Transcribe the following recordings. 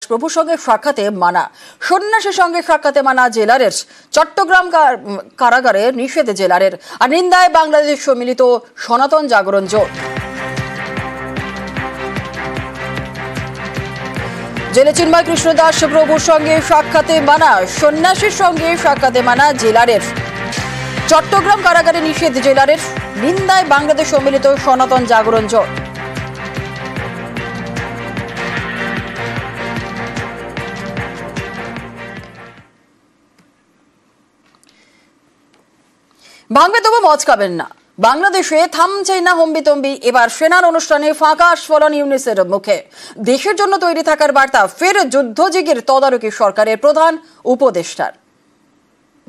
প্রভুর সঙ্গে সাক্ষাতে মানা, সন্ন্যাসীর সঙ্গে সাক্ষাতে মানা জেলারের। চট্টগ্রাম কারাগারে নিষেধ জেলারের। আর নিন্দায় বাংলাদেশ সম্মিলিত সনাতন জাগরণ জোট। জেলে চিন্ময় কৃষ্ণ দাস প্রভুর সঙ্গে সাক্ষাতে মানা, সন্ন্যাসীর সঙ্গে সাক্ষাতে মানা জেলারের। চট্টগ্রাম কারাগারে নিষেধ জেলারের। নিন্দায় বাংলাদেশ সম্মিলিত সনাতন জাগরণ জোট। ভাঙবে তবু মজ খাবেন না। বাংলাদেশে থামছেই না হম্বিতম্বি। এবার সেনার অনুষ্ঠানে ফাঁকা আস্ফলন ইউনিসের মুখে। দেশের জন্য তৈরি থাকার বার্তা ফের যুদ্ধজিগের তদারকি সরকারের প্রধান উপদেষ্টার।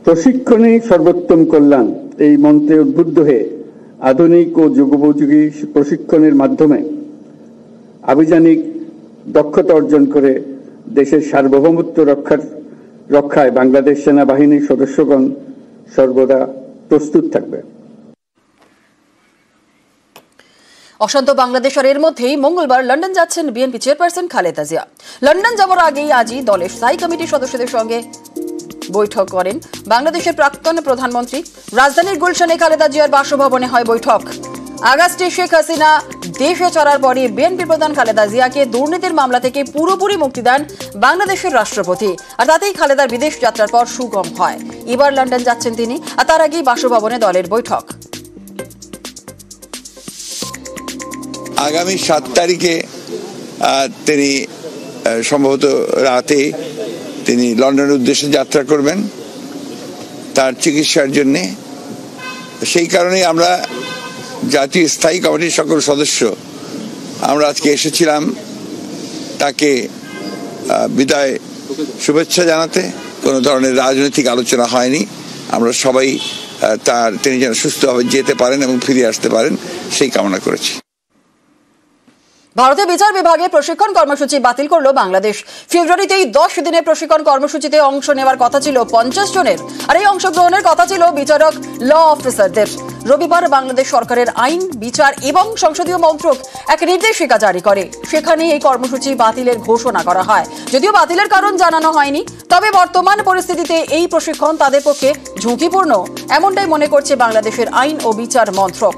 প্রশিক্ষণে সর্বোত্তম কল্যাণ এই মন্ত্রে উদ্বুদ্ধ হয়ে আধুনিক ও যুগোপযোগী প্রশিক্ষণের মাধ্যমে আভিযানিক দক্ষতা অর্জন করে দেশের সার্বভৌমত্ব রক্ষায় বাংলাদেশ সেনাবাহিনীর সদস্যগণ সর্বদা প্রস্তুত থাকবে। অশান্ত বাংলাদেশ আর এর মধ্যেই মঙ্গলবার লন্ডন যাচ্ছেন BNP chairperson Khaleda Zia. London যাওয়ার আগেই আজই দলের স্থায়ী কমিটির সদস্যদের সঙ্গে বৈঠক করেন বাংলাদেশের প্রাক্তন প্রধানমন্ত্রী। রাজধানীর গুলশানে খালেদা জিয়ার বাসভবনে হয় বৈঠক। আগস্টে শেখ হাসিনা দেশে ছাড়ার পরে বিএনপি প্রধান খালেদা জিয়াকে দুর্নীতির মামলা থেকে পুরোপুরি মুক্তি দেন বাংলাদেশের রাষ্ট্রপতি। আর তাতেই খালেদার বিদেশ যাত্রার পর সুগম হয়। এবার লন্ডন যাচ্ছেন তিনি, আর তার আগেই বাসভবনে দলের বৈঠক। আগামী 7 তারিখে তিনি সম্ভবত রাতে তিনি লন্ডনের উদ্দেশ্যে যাত্রা করবেন তার চিকিৎসার জন্য। সেই কারণেই আমরা জাতীয় স্থায়ী কমিটির সকল সদস্য আমরা আজকে এসেছিলাম তাকে বিদায় শুভেচ্ছা জানাতে। কোনো ধরনের রাজনৈতিক আলোচনা হয়নি। আমরা সবাই তিনি যেন সুস্থভাবে যেতে পারেন এবং ফিরে আসতে পারেন সেই কামনা করেছি। ভারতের বিচার বিভাগে প্রশিক্ষণ কর্মসূচি বাতিল করল বাংলাদেশ। ফেব্রুয়ারিতেই 10 দিনের প্রশিক্ষণ কর্মসূচিতে অংশ নেওয়ার কথা ছিল 50 জনের। আর এই অংশগ্রহণের কথা ছিল বিচারক, ল অফিসারদের। রবিবার বাংলাদেশ সরকারের আইন, বিচার এবং সংসদীয় মন্ত্রক এক নির্দেশিকা জারি করে। সেখানে এই কর্মসূচি বাতিলের ঘোষণা করা হয়। যদিও বাতিলের কারণ জানানো হয়নি, তবে বর্তমান পরিস্থিতিতে এই প্রশিক্ষণ তাদের পক্ষে ঝুঁকিপূর্ণ, এমনটাই মনে করছে বাংলাদেশের আইন ও বিচার মন্ত্রক।